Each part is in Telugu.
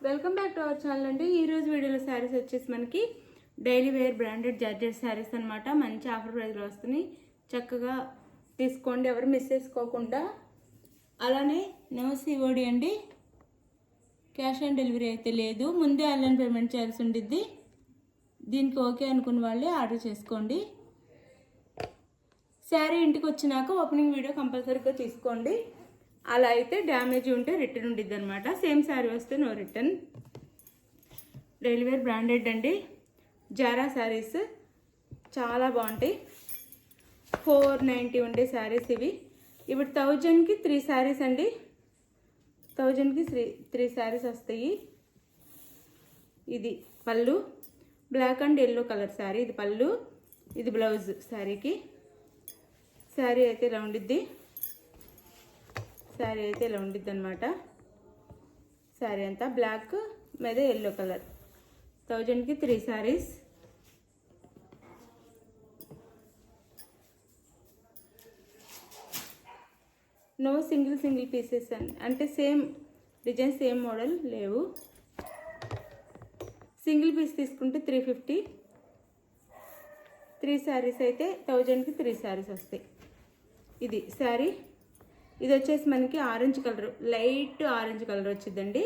Welcome back to our channel అండి. ఈరోజు వీడియోలో శారీస్ వచ్చేసి మనకి daily wear branded georgette saris అనమాట. మంచి ఆఫర్ ప్రైస్లో వస్తున్నాయి. చక్కగా తీసుకోండి, ఎవరు మిస్ చేసుకోకుండా. అలానే నో సిఓడి అండి, క్యాష్ ఆన్ డెలివరీ అయితే లేదు. ముందే ఆన్లైన్ పేమెంట్ చేయాల్సి ఉండిద్ది. దీనికి ఓకే అనుకున్న వాళ్ళే ఆర్డర్ చేసుకోండి. శారీ ఇంటికి వచ్చినాక ఓపెనింగ్ వీడియో కంపల్సరీగా తీసుకోండి. అలా అయితే డ్యామేజ్ ఉంటే రిటర్న్ ఉండిద్ది అనమాట. సేమ్ శారీ వస్తే no return. Daily wear branded అండి, జారా శారీస్ చాలా బాగుంటాయి. 490 ఉండే శారీస్ ఇవి. ఇప్పుడు 1000కి 3 శారీస్ అండి. 1000కి 3 శారీస్ వస్తాయి. ఇది పళ్ళు, black and yellow colour sari. ఇది పళ్ళు, ఇది బ్లౌజ్ శారీకి. శారీ అయితే ఇలా ఉండిద్ది. శారీ అయితే ఇలా ఉండిద్ది అనమాట. శారీ అంతా బ్లాక్ మీద ఎల్లో కలర్. 1000కి 3 శారీస్. నో సింగిల్ పీసెస్ అంటే సేమ్ డిజైన్ సేమ్ మోడల్ లేవు. సింగిల్ పీస్ తీసుకుంటే 350. 3 శారీస్ అయితే 1000కి 3 శారీస్ వస్తాయి. ఇది శారీ. ఇది వచ్చేసి మనకి orange colour, light orange colour వచ్చిందండి.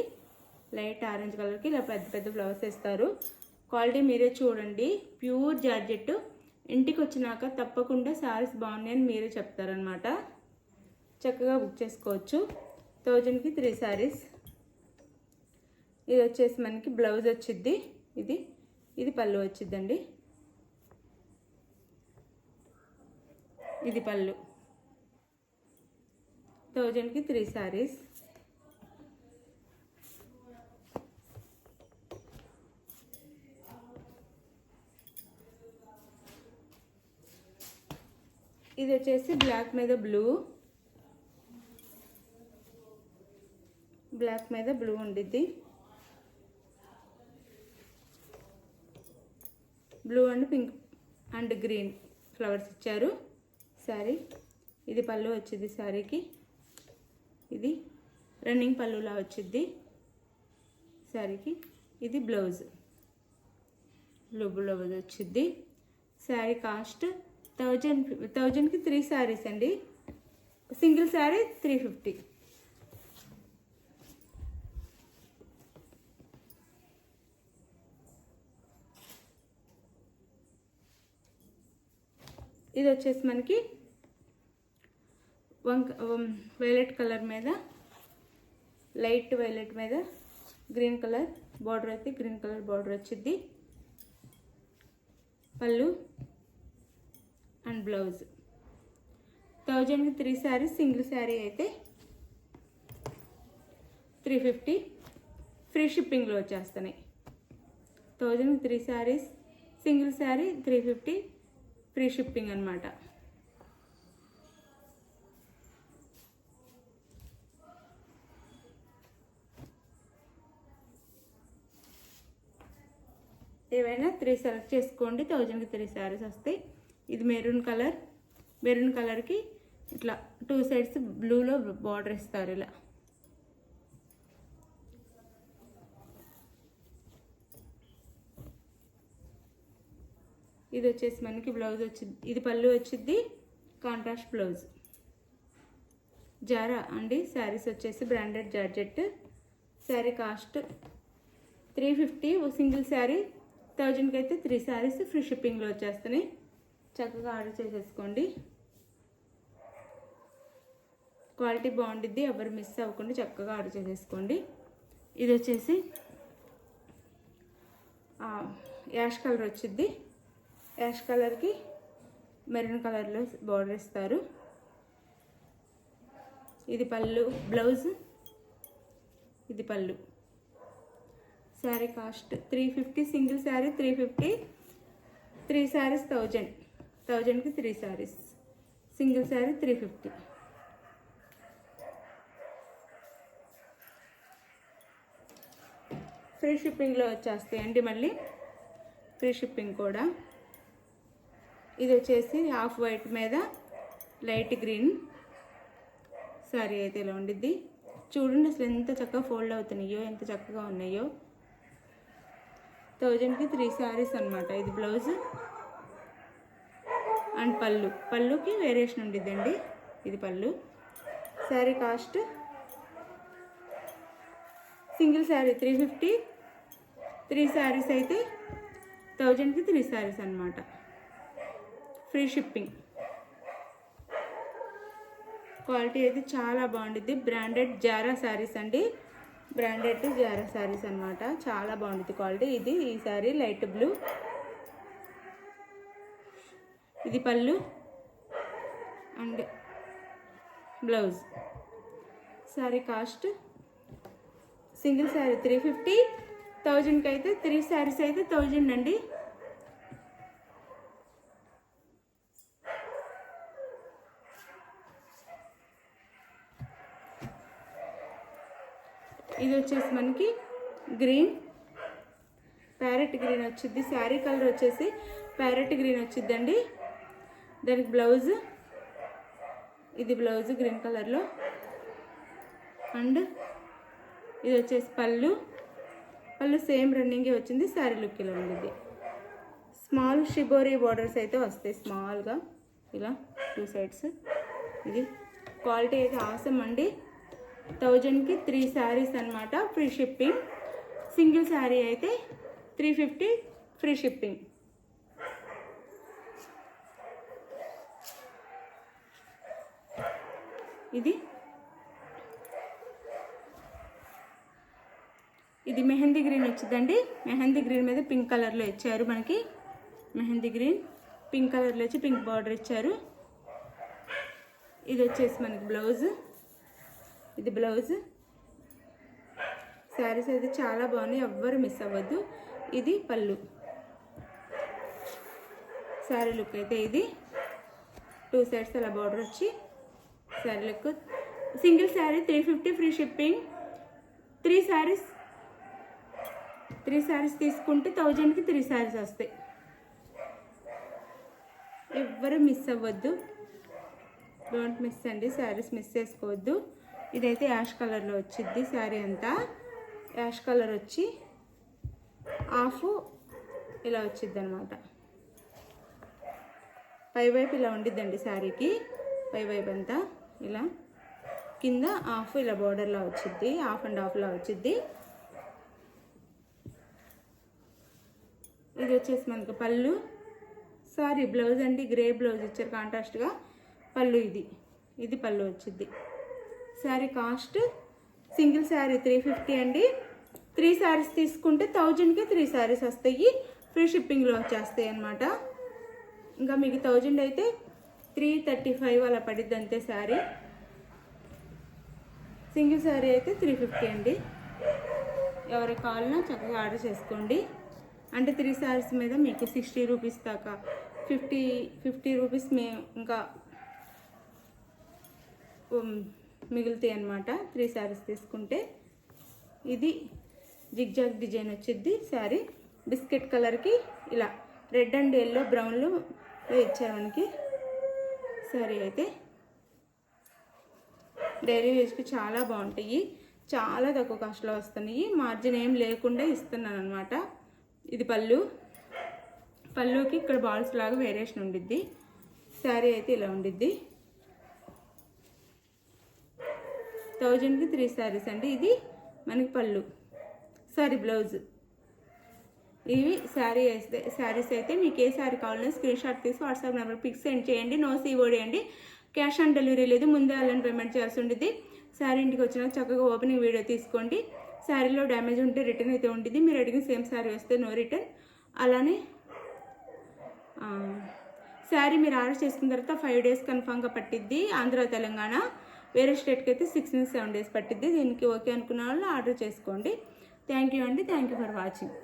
లైట్ ఆరెంజ్ కలర్కి ఇలా పెద్ద పెద్ద ఫ్లవర్స్ వేస్తారు. క్వాలిటీ మీరే చూడండి, ప్యూర్ జార్జెట్. ఇంటికి వచ్చినాక తప్పకుండా శారీస్ బాగున్నాయని మీరే చెప్తారనమాట. చక్కగా బుక్ చేసుకోవచ్చు. 1000కి 3 శారీస్. ఇది వచ్చేసి మనకి బ్లౌజ్ వచ్చిద్ది. ఇది పళ్ళు వచ్చిద్దండి. ఇది పళ్ళు. 1000కి 3 శారీస్. ఇది వచ్చేసి బ్లాక్ మీద బ్లూ, బ్లాక్ మీద బ్లూ ఉండిద్ది. Blue and pink and green flowers ఇచ్చారు శారీ. ఇది పళ్ళు వచ్చింది శారీకి. ఇది రన్నింగ్ పళ్ళులా వచ్చింది శారీకి. ఇది బ్లౌజ్, బ్లౌజ్ వచ్చింది. శారీ కాస్ట్ 1000కి 3 శారీస్ అండి. సింగిల్ శారీ 350. ఇది వచ్చేసి మనకి వైలెట్ కలర్ మీద, లైట్ వైలెట్ మీద గ్రీన్ కలర్ బార్డర్ అయితే గ్రీన్ కలర్ బార్డర్ వచ్చింది. పళ్ళు అండ్ బ్లౌజ్. 1000కి 3 శారీస్. సింగిల్ శారీ అయితే 350. ఫ్రీ షిప్పింగ్లో వచ్చేస్తున్నాయి. 1000కి 3 saris, single sari 350. Free shipping అనమాట. ఏవైనా 3 సెలెక్ట్ చేసుకోండి. 1000కి 3 శారీస్ వస్తాయి. ఇది మెరూన్ కలర్. మెరూన్ కలర్కి ఇట్లా 2 సైడ్స్ బ్లూలో బార్డర్ ఇస్తారు ఇలా. ఇది వచ్చేసి మనకి బ్లౌజ్ వచ్చింది. ఇది పళ్ళు వచ్చింది, కాంట్రాస్ట్ బ్లౌజ్. జారా అండి శారీస్ వచ్చేసి branded georgette. Sari cost 350. Single sari 1000కి అయితే 3 శారీస్ ఫ్రీ షిప్పింగ్లో వచ్చేస్తున్నాయి. చక్కగా ఆర్డర్ చేసేసుకోండి. క్వాలిటీ బాగుండిద్ది, ఎవరు మిస్ అవ్వకుండా చక్కగా ఆర్డర్ చేసేసుకోండి. ఇది వచ్చేసి యాష్ కలర్ వచ్చింది. యాష్ కలర్కి మెరూన్ కలర్లో బార్డర్ ఇస్తారు. ఇది పళ్ళు, బ్లౌజ్. ఇది పళ్ళు. శారీ కాస్ట్ 350. సింగిల్ శారీ 350. 3 శారీస్ 1000. 1000కి 3 శారీస్. సింగిల్ శారీ 350. ఫ్రీ షిప్పింగ్లో వచ్చేస్తాయండి. మళ్ళీ ఫ్రీ షిప్పింగ్ కూడా. ఇది వచ్చేసి హాఫ్ వైట్ మీద లైట్ గ్రీన్ శారీ అయితే ఇలా ఉండిద్ది. చూడండి అసలు ఎంత చక్కగా ఫోల్డ్ అవుతున్నాయో, ఎంత చక్కగా ఉన్నాయో. 1000కి 3 శారీస్ అనమాట. ఇది బ్లౌజ్ అండ్ పళ్ళుకి వేరియేషన్ ఉండిద్దండి. ఇది పళ్ళు. శారీ కాస్ట్ సింగిల్ శారీ 350, 3 శారీస్ అయితే 1000కి 3 శారీస్ అనమాట. Free shipping. క్వాలిటీ అయితే చాలా బాగుంటుంది. బ్రాండెడ్ జారా శారీస్ అండి. బ్రాండెడ్ జారా శారీస్ అనమాట. చాలా బాగుంటుంది క్వాలిటీ. ఇది ఈ శారీ లైట్ బ్లూ. ఇది పళ్ళు and blouse. Sari cost single sari 350, 1000కి అయితే 3 శారీస్ అయితే 1000 అండి. ఇది వచ్చేసి మనకి గ్రీన్, ప్యారెట్ గ్రీన్ వచ్చింది. శారీ కలర్ వచ్చేసి ప్యారెట్ గ్రీన్ వచ్చిందండి. దానికి బ్లౌజ్, ఇది బ్లౌజ్ గ్రీన్ కలర్లో. అండ్ ఇది వచ్చేసి పళ్ళు సేమ్ రన్నింగే వచ్చింది. శారీ లుక్ ఇలా ఉంది. స్మాల్ షిబోరీ బోర్డర్స్ అయితే వస్తాయి స్మాల్గా ఇలా 2 సైడ్స్. ఇది క్వాలిటీ అయితే ఆసమ్ అండి. 1000కి 3 శారీస్ అనమాట. Free shipping. సింగిల్ శారీ అయితే 350 ఫ్రీ షిప్పింగ్. ఇది మెహందీ గ్రీన్ వచ్చిందండి. మెహందీ గ్రీన్ మీద పింక్ కలర్లో ఇచ్చారు మనకి. మెహందీ గ్రీన్ పింక్ కలర్లో వచ్చి పింక్ బార్డర్ ఇచ్చారు. ఇది వచ్చేసి మనకి బ్లౌజ్. ఇది బ్లౌజ్. శారీస్ అయితే చాలా బాగున్నాయి, ఎవ్వరు మిస్ అవ్వద్దు. ఇది పళ్ళు. శారీ లుక్ అయితే ఇది 2 సైడ్స్ అలా బార్డర్ వచ్చి sari look. Single sari 350 free shipping. 3 saris తీసుకుంటే 1000కి 3 శారీస్ వస్తాయి. ఎవ్వరు మిస్ అవ్వద్దు. డోంట్ మిస్ అండి. శారీస్ మిస్ చేసుకోవద్దు. ఇదైతే యాష్ కలర్లో వచ్చింది. శారీ అంతా యాష్ కలర్ వచ్చి హాఫ్ ఇలా వచ్చింది అనమాట. పైవైపు ఇలా ఉండిద్దండి శారీకి. పైవైపు అంతా ఇలా, కింద హాఫ్ ఇలా బోర్డర్లా వచ్చింది, హాఫ్ అండ్ హాఫ్లా వచ్చింది. ఇది వచ్చేసి మనకి పళ్ళు. సారీ బ్లౌజ్ అండి. గ్రే బ్లౌజ్ ఇచ్చారు కాంట్రాస్ట్గా. పళ్ళు ఇది పళ్ళు వచ్చింది. శారీ కాస్ట్ సింగిల్ శారీ 350 అండి. 3 శారీస్ తీసుకుంటే 1000కి 3 శారీస్ వస్తాయి. ఫ్రీ షిప్పింగ్లో వచ్చేస్తాయి అన్నమాట. ఇంకా మీకు 1000 అయితే 335 అలా పడిద్ది అంతే శారీ. సింగిల్ శారీ అయితే 350 అండి. ఎవరికి కావాలన్నా చక్కగా ఆర్డర్ చేసుకోండి. అంటే 3 శారీస్ మీద మీకు 60 రూపీస్ దాకా 50 రూపీస్ ఇంకా మిగులుతాయి అన్నమాట 3 శారీస్ తీసుకుంటే. ఇది జిగ్జాగ్ డిజైన్ వచ్చింది శారీ. బిస్కెట్ కలర్కి ఇలా రెడ్ అండ్ ఎల్లో బ్రౌన్లో ఇచ్చారు మనకి. శారీ అయితే డైలీ వేజ్కి చాలా బాగుంటాయి. చాలా తక్కువ కాస్ట్లో వస్తున్నాయి. మార్జిన్ ఏం లేకుండా ఇస్తున్నాను అనమాట. ఇది పళ్ళుకి ఇక్కడ బాల్స్ లాగా వేరియేషన్ ఉండిద్ది. శారీ అయితే ఇలా ఉండిద్ది. 1000కి 3 శారీస్ అండి. ఇది మనకి పళ్ళు. Sorry blouse. ఇవి శారీస్ అయితే మీకు ఏ శారీ కావాలన్నా స్క్రీన్ షాట్ తీసి వాట్సాప్ నెంబర్ పిక్స్ సెండ్ చేయండి. నో COD అండి. క్యాష్ ఆన్ డెలివరీ లేదు. ముందే ఆన్లైన్ పేమెంట్ చేయాల్సి ఉంటుంది. శారీ ఇంటికి వచ్చినాక చక్కగా ఓపెనింగ్ వీడియో తీసుకోండి. శారీలో డ్యామేజ్ ఉంటే రిటర్న్ అయితే ఉంటుంది. మీరు అడిగిన సేమ్ శారీ వస్తే నో రిటర్న్. అలానే శారీ మీరు ఆర్డర్ చేసుకున్న తర్వాత 5 డేస్ కన్ఫామ్గా పట్టిద్ది. ఆంధ్ర తెలంగాణ వేరే స్టేట్కి అయితే 6 నుంచి 7 డేస్ పట్టిద్ది. దీనికి ఓకే అనుకున్న వాళ్ళు ఆర్డర్ చేసుకోండి. థ్యాంక్ యూ అండి. Thank you for watching.